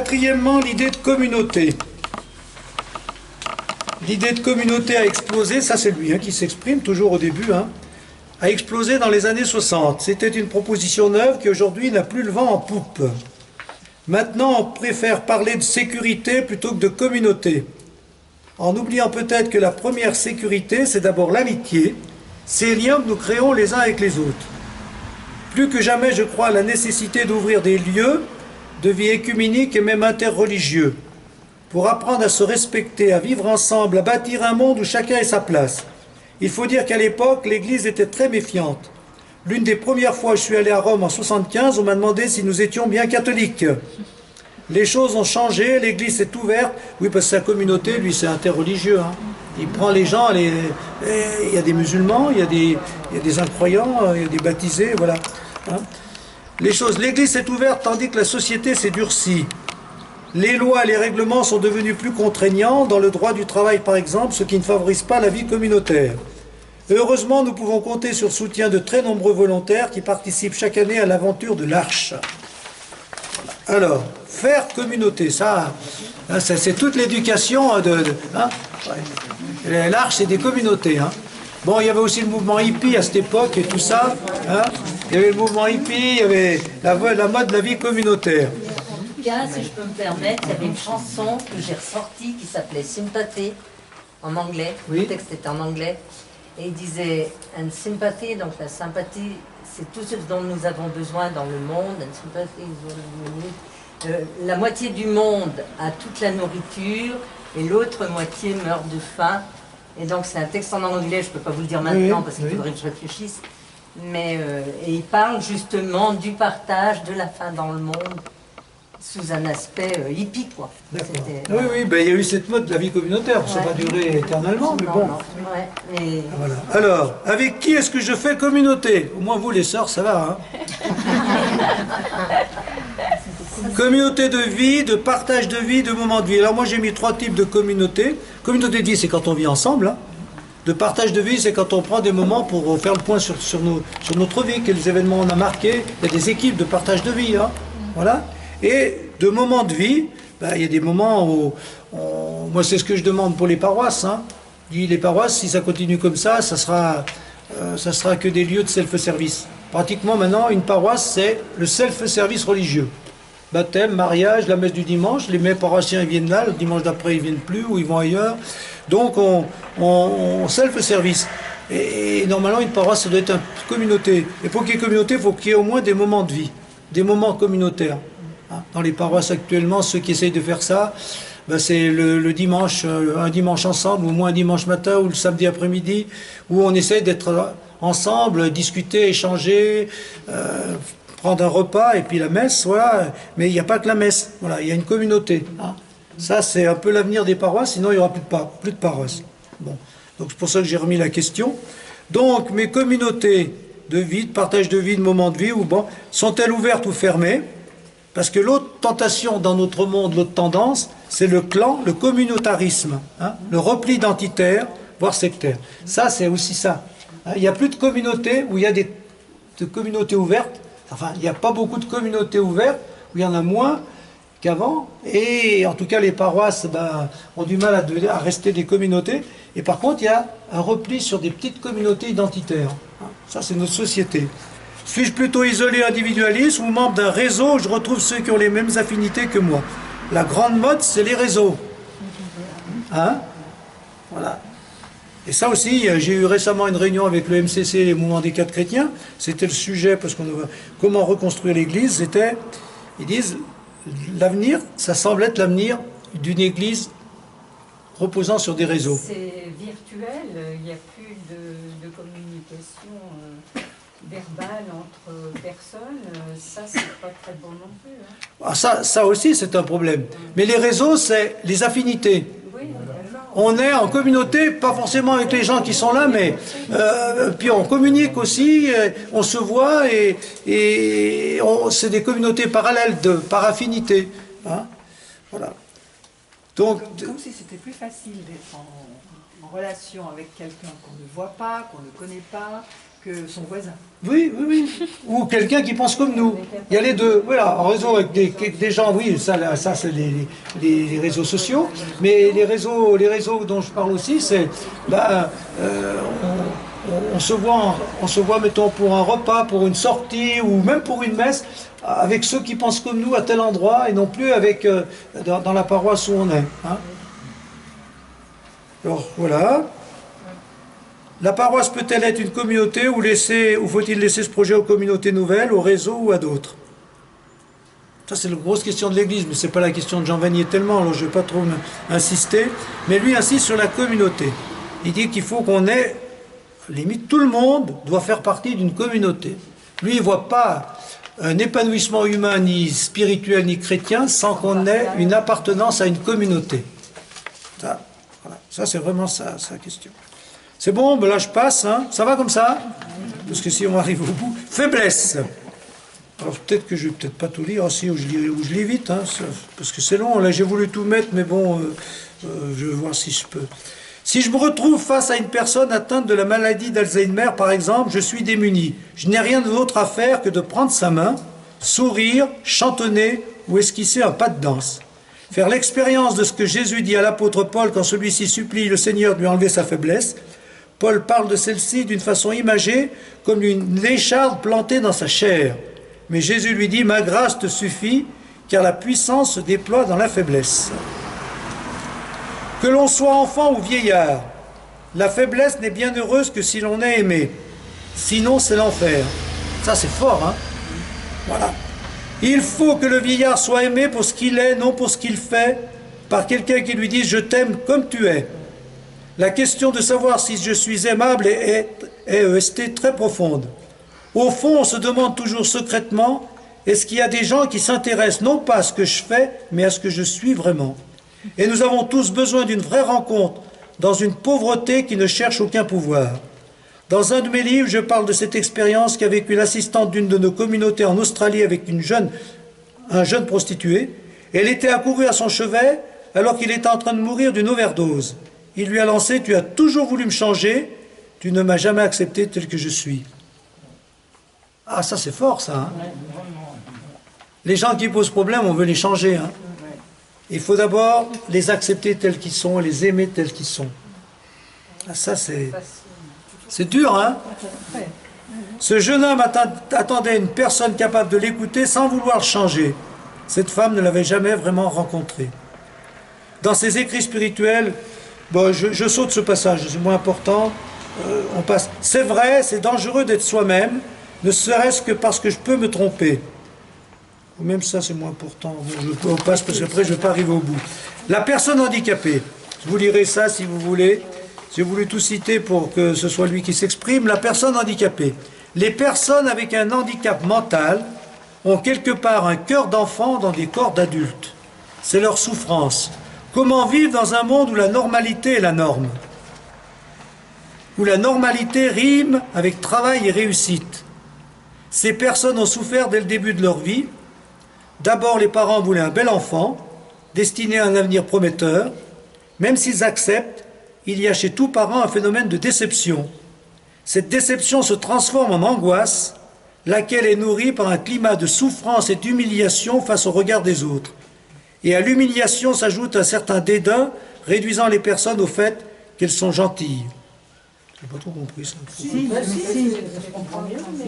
quatrièmement, l'idée de communauté. L'idée de communauté a explosé, ça c'est lui qui s'exprime toujours au début, a explosé dans les années 60. C'était une proposition neuve qui aujourd'hui n'a plus le vent en poupe. Maintenant, on préfère parler de sécurité plutôt que de communauté, en oubliant peut-être que la première sécurité, c'est d'abord l'amitié, ces liens que nous créons les uns avec les autres. Plus que jamais, je crois à la nécessité d'ouvrir des lieux de vie œcuménique et même interreligieux, pour apprendre à se respecter, à vivre ensemble, à bâtir un monde où chacun ait sa place. Il faut dire qu'à l'époque, l'Église était très méfiante. L'une des premières fois où je suis allé à Rome en 75, on m'a demandé si nous étions bien catholiques. Les choses ont changé, l'Église s'est ouverte. Oui, parce que sa communauté, lui, c'est interreligieux. Il prend les gens, il y a des musulmans, il y a des incroyants, il y a des baptisés, voilà. L'Église s'est ouverte tandis que la société s'est durcie. Les lois et les règlements sont devenus plus contraignants, dans le droit du travail par exemple, ce qui ne favorise pas la vie communautaire. Heureusement, nous pouvons compter sur le soutien de très nombreux volontaires qui participent chaque année à l'aventure de l'Arche. Alors, faire communauté, ça c'est toute l'éducation l'Arche, c'est des communautés. Bon, il y avait aussi le mouvement hippie à cette époque et tout ça. Il y avait le mouvement hippie, il y avait la mode de la vie communautaire. En tout cas, si je peux me permettre, il y avait une chanson que j'ai ressortie qui s'appelait Sympathy, en anglais. Oui. Le texte était en anglais. Et il disait And sympathy, donc la sympathie, c'est tout ce dont nous avons besoin dans le monde. And sympathy is what we need. La moitié du monde a toute la nourriture et l'autre moitié meurt de faim. Et donc c'est un texte en anglais, je ne peux pas vous le dire maintenant parce qu'il faudrait que je réfléchisse. Mais et il parle justement du partage de la faim dans le monde sous un aspect hippie, quoi. Oui, ben, il y a eu cette mode de la vie communautaire, ça va durer éternellement, mais bon. Voilà. Alors, avec qui est-ce que je fais communauté? Au moins vous les sœurs, ça va, Communauté de vie, de partage de vie, de moments de vie. Alors moi j'ai mis 3 types de communautés. Communauté de vie, c'est quand on vit ensemble. De partage de vie, c'est quand on prend des moments pour faire le point sur notre vie, quels événements on a marqués. Il y a des équipes de partage de vie, voilà. Et de moments de vie, il y a des moments où, moi c'est ce que je demande pour les paroisses. Les paroisses, si ça continue comme ça, ça sera que des lieux de self-service. Pratiquement maintenant, une paroisse, c'est le self-service religieux. Baptême, mariage, la messe du dimanche, les paroissiens ils viennent là, le dimanche d'après ils viennent plus ou ils vont ailleurs. Donc on self-service. Et normalement une paroisse ça doit être une communauté. Et pour qu'il y ait communauté, il faut qu'il y ait au moins des moments de vie, des moments communautaires. Dans les paroisses actuellement, ceux qui essayent de faire ça, c'est le dimanche, un dimanche ensemble, ou au moins un dimanche matin ou le samedi après-midi, où on essaie d'être ensemble, discuter, échanger, prendre un repas et puis la messe, voilà. Mais il n'y a pas que la messe, voilà, il y a une communauté. Ça, c'est un peu l'avenir des paroisses, sinon il n'y aura plus de paroisses. Bon. Donc c'est pour ça que j'ai remis la question. Donc mes communautés de vie, de partage de vie, de moments de vie, sont-elles ouvertes ou fermées? Parce que l'autre tentation dans notre monde, l'autre tendance, c'est le clan, le communautarisme, le repli identitaire, voire sectaire. Ça, c'est aussi ça. Il n'y a plus de communautés où il y a de communautés ouvertes. Enfin, il n'y a pas beaucoup de communautés ouvertes, où il y en a moins qu'avant. Et en tout cas, les paroisses ont du mal à rester des communautés. Et par contre, il y a un repli sur des petites communautés identitaires. Ça, c'est notre société. Suis-je plutôt isolé, individualiste ou membre d'un réseau où je retrouve ceux qui ont les mêmes affinités que moi? La grande mode, c'est les réseaux. Voilà. Et ça aussi, j'ai eu récemment une réunion avec le MCC, les mouvements des quatre chrétiens. C'était le sujet, parce qu'on comment reconstruire l'Église. Ils disent, l'avenir, ça semble être l'avenir d'une Église reposant sur des réseaux. C'est virtuel, il n'y a plus de communication verbale entre personnes, ça c'est pas très bon non plus. Ça aussi c'est un problème. Mais les réseaux, c'est les affinités. Oui, on est en communauté, pas forcément avec les gens qui sont là, mais puis on communique aussi, on se voit et c'est des communautés parallèles, par affinité. Voilà. Donc, comme si c'était plus facile d'être en relation avec quelqu'un qu'on ne voit pas, qu'on ne connaît pas, que son voisin. Oui, oui, oui. Ou quelqu'un qui pense comme nous. Il y a les deux. Voilà, en réseau avec des gens, oui, ça c'est les réseaux sociaux. Mais les réseaux dont je parle aussi, c'est... on se voit, mettons, pour un repas, pour une sortie, ou même pour une messe, avec ceux qui pensent comme nous à tel endroit, et non plus avec dans la paroisse où on est. Hein. Alors, voilà. La paroisse peut-elle être une communauté ou faut-il laisser ce projet aux communautés nouvelles, au réseau ou à d'autres? Ça, c'est la grosse question de l'Église, mais ce n'est pas la question de Jean Vanier tellement, alors je ne vais pas trop insister. Mais lui insiste sur la communauté. Il dit qu'il faut qu'on ait, limite, tout le monde doit faire partie d'une communauté. Lui, il ne voit pas un épanouissement humain, ni spirituel, ni chrétien, sans qu'on ait une appartenance à une communauté. Ça, voilà. Ça c'est vraiment sa question. C'est bon, ben là je passe, hein. Ça va comme ça? Parce que si on arrive au bout... Faiblesse. Alors peut-être que je vais peut-être pas tout lire, aussi, ou je lis vite, hein, parce que c'est long, là j'ai voulu tout mettre, mais bon, je vais voir si je peux. Si je me retrouve face à une personne atteinte de la maladie d'Alzheimer, par exemple, je suis démuni. Je n'ai rien d'autre à faire que de prendre sa main, sourire, chantonner ou esquisser un pas de danse. Faire l'expérience de ce que Jésus dit à l'apôtre Paul quand celui-ci supplie le Seigneur de lui enlever sa faiblesse. Paul parle de celle-ci d'une façon imagée, comme une écharpe plantée dans sa chair. Mais Jésus lui dit « Ma grâce te suffit, car la puissance se déploie dans la faiblesse. » Que l'on soit enfant ou vieillard, la faiblesse n'est bien heureuse que si l'on est aimé. Sinon, c'est l'enfer. Ça, c'est fort, hein? Voilà. Il faut que le vieillard soit aimé pour ce qu'il est, non pour ce qu'il fait, par quelqu'un qui lui dise « Je t'aime comme tu es ». La question de savoir si je suis aimable est très profonde. Au fond, on se demande toujours secrètement, est-ce qu'il y a des gens qui s'intéressent non pas à ce que je fais, mais à ce que je suis vraiment? Et nous avons tous besoin d'une vraie rencontre, dans une pauvreté qui ne cherche aucun pouvoir. Dans un de mes livres, je parle de cette expérience qu'a vécue l'assistante d'une de nos communautés en Australie avec un jeune prostitué. Elle était accourue à son chevet alors qu'il était en train de mourir d'une overdose. Il lui a lancé « Tu as toujours voulu me changer, tu ne m'as jamais accepté tel que je suis. » Ah, ça c'est fort ça. Hein. Les gens qui posent problème, on veut les changer. Hein. Il faut d'abord les accepter tels qu'ils sont, les aimer tels qu'ils sont. Ah, ça c'est dur, hein. Ce jeune homme attendait une personne capable de l'écouter sans vouloir le changer. Cette femme ne l'avait jamais vraiment rencontré. Dans ses écrits spirituels, bon, je saute ce passage, c'est moins important. On passe. C'est vrai, c'est dangereux d'être soi-même, ne serait-ce que parce que je peux me tromper. Même ça, c'est moins important. On passe parce qu'après, je ne vais pas arriver au bout. La personne handicapée. Je vous lirai ça si vous voulez. J'ai voulu tout citer pour que ce soit lui qui s'exprime. La personne handicapée. Les personnes avec un handicap mental ont quelque part un cœur d'enfant dans des corps d'adultes. C'est leur souffrance. Comment vivre dans un monde où la normalité est la norme? Où la normalité rime avec travail et réussite. Ces personnes ont souffert dès le début de leur vie. D'abord, les parents voulaient un bel enfant, destiné à un avenir prometteur. Même s'ils acceptent, il y a chez tout parent un phénomène de déception. Cette déception se transforme en angoisse, laquelle est nourrie par un climat de souffrance et d'humiliation face au regard des autres. Et à l'humiliation s'ajoute un certain dédain, réduisant les personnes au fait qu'elles sont gentilles. Je n'ai pas trop compris ça. Je comprends mieux, mais...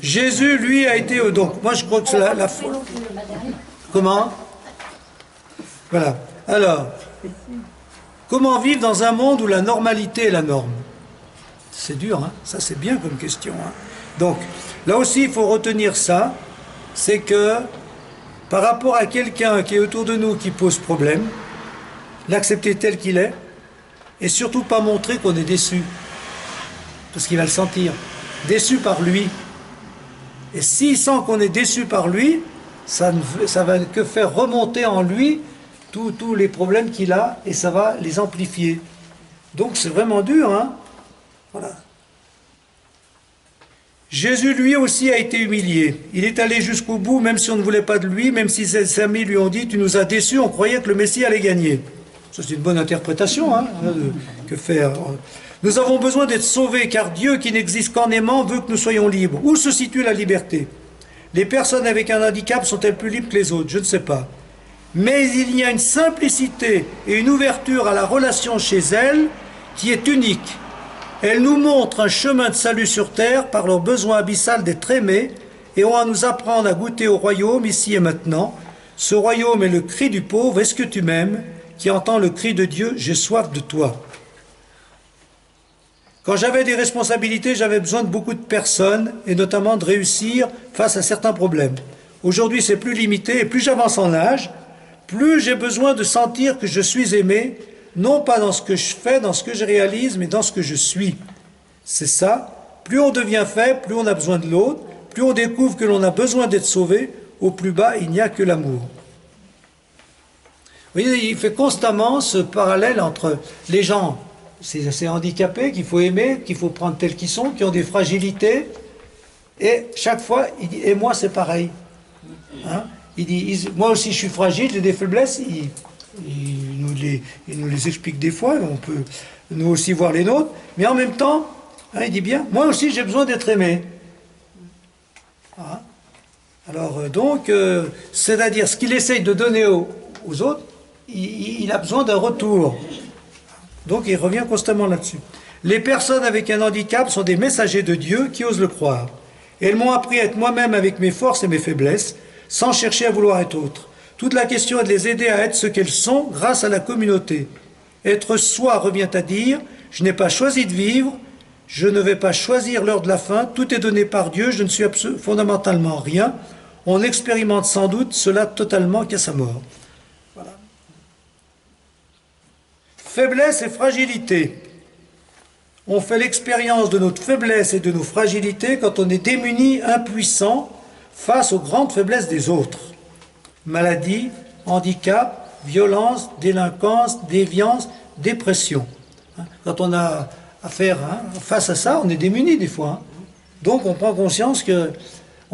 Jésus, lui, a été... Donc, moi, je crois que c'est la foi. Comment? Voilà. Alors, comment vivre dans un monde où la normalité est la norme? C'est dur, hein? Ça, c'est bien comme question. Hein? Donc, là aussi, il faut retenir ça. C'est que, par rapport à quelqu'un qui est autour de nous qui pose problème, l'accepter tel qu'il est, et surtout pas montrer qu'on est déçu. Parce qu'il va le sentir. Déçu par lui. Et s'il sent qu'on est déçu par lui, ça va que faire remonter en lui tous les problèmes qu'il a, et ça va les amplifier. Donc c'est vraiment dur, hein? Voilà. Jésus, lui aussi, a été humilié. Il est allé jusqu'au bout, même si on ne voulait pas de lui, même si ses amis lui ont dit « Tu nous as déçus, on croyait que le Messie allait gagner. » Ça, c'est une bonne interprétation, hein? Que faire? Nous avons besoin d'être sauvés, car Dieu, qui n'existe qu'en aimant, veut que nous soyons libres. Où se situe la liberté? Les personnes avec un handicap sont-elles plus libres que les autres? Je ne sais pas. Mais il y a une simplicité et une ouverture à la relation chez elles qui est unique. Elles nous montrent un chemin de salut sur terre par leur besoin abyssal d'être aimés et ont à nous apprendre à goûter au royaume ici et maintenant. Ce royaume est le cri du pauvre, est-ce que tu m'aimes? Qui entend le cri de Dieu, j'ai soif de toi. Quand j'avais des responsabilités, j'avais besoin de beaucoup de personnes et notamment de réussir face à certains problèmes. Aujourd'hui, c'est plus limité et plus j'avance en âge, plus j'ai besoin de sentir que je suis aimé, non pas dans ce que je fais, dans ce que je réalise, mais dans ce que je suis. C'est ça. Plus on devient faible, plus on a besoin de l'autre, plus on découvre que l'on a besoin d'être sauvé, au plus bas, il n'y a que l'amour. Vous voyez, il fait constamment ce parallèle entre les gens, ces handicapés qu'il faut aimer, qu'il faut prendre tels qu'ils sont, qui ont des fragilités, et chaque fois, il dit, et moi c'est pareil. Hein? Il dit, moi aussi je suis fragile, j'ai des faiblesses, il nous les explique des fois, on peut nous aussi voir les nôtres, mais en même temps, hein, il dit bien, moi aussi j'ai besoin d'être aimé. Hein? Alors donc, c'est-à-dire ce qu'il essaye de donner aux autres, il a besoin d'un retour. Donc il revient constamment là-dessus. Les personnes avec un handicap sont des messagers de Dieu qui osent le croire. Elles m'ont appris à être moi-même avec mes forces et mes faiblesses, sans chercher à vouloir être autre. Toute la question est de les aider à être ce qu'elles sont grâce à la communauté. Être soi revient à dire, je n'ai pas choisi de vivre, je ne vais pas choisir l'heure de la fin, tout est donné par Dieu, je ne suis fondamentalement rien. On expérimente sans doute cela totalement qu'à sa mort. Voilà. Faiblesse et fragilité. On fait l'expérience de notre faiblesse et de nos fragilités quand on est démuni, impuissant, face aux grandes faiblesses des autres. Maladie, handicap, violence, délinquance, déviance, dépression. Quand on a affaire face à ça, on est démuni des fois. Donc on prend conscience que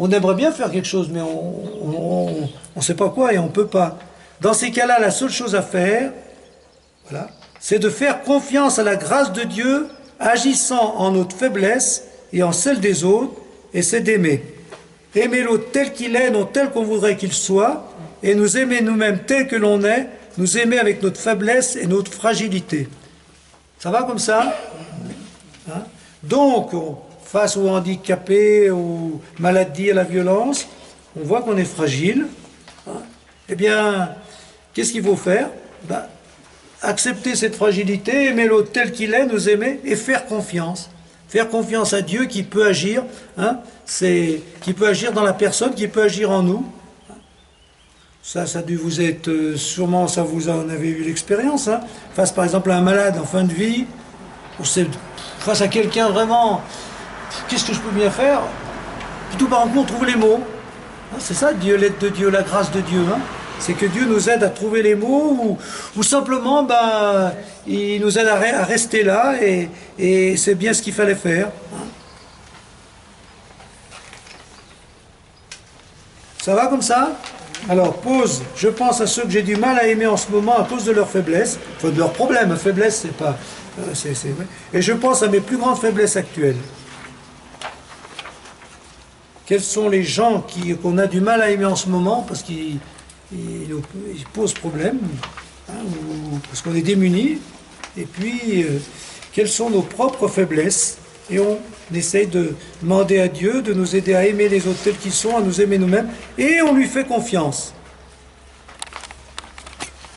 on aimerait bien faire quelque chose, mais on ne sait pas quoi et on ne peut pas. Dans ces cas-là, la seule chose à faire, voilà, c'est de faire confiance à la grâce de Dieu, agissant en notre faiblesse et en celle des autres, et c'est d'aimer. Aimer l'autre tel qu'il est, non tel qu'on voudrait qu'il soit, et nous aimer nous-mêmes tel que l'on est, nous aimer avec notre faiblesse et notre fragilité. Ça va comme ça? Hein? Donc, face aux handicapés, aux maladies, à la violence, on voit qu'on est fragile. Hein? Eh bien, qu'est-ce qu'il faut faire? Accepter cette fragilité, aimer l'autre tel qu'il est, nous aimer et faire confiance. Faire confiance à Dieu qui peut agir, hein, qui peut agir dans la personne, qui peut agir en nous. Ça a dû vous être, sûrement, ça vous en avez eu l'expérience. Hein, face par exemple à un malade en fin de vie, face à quelqu'un vraiment, qu'est-ce que je peux bien faire? Tout par contre, on trouve les mots. Hein, c'est ça, Dieu, l'aide de Dieu, la grâce de Dieu. Hein. C'est que Dieu nous aide à trouver les mots ou simplement il nous aide à rester là et c'est bien ce qu'il fallait faire. Ça va comme ça? Alors, pause. Je pense à ceux que j'ai du mal à aimer en ce moment à cause de leur faiblesse, enfin de leurs problèmes. Faiblesse, c'est pas... vrai. Et je pense à mes plus grandes faiblesses actuelles. Quels sont les gens qu'on a du mal à aimer en ce moment parce qu'ils posent problème, hein, ou parce qu'on est démunis, et puis quelles sont nos propres faiblesses, et on essaye de demander à Dieu de nous aider à aimer les autres tels qu'ils sont, à nous aimer nous-mêmes, et on lui fait confiance.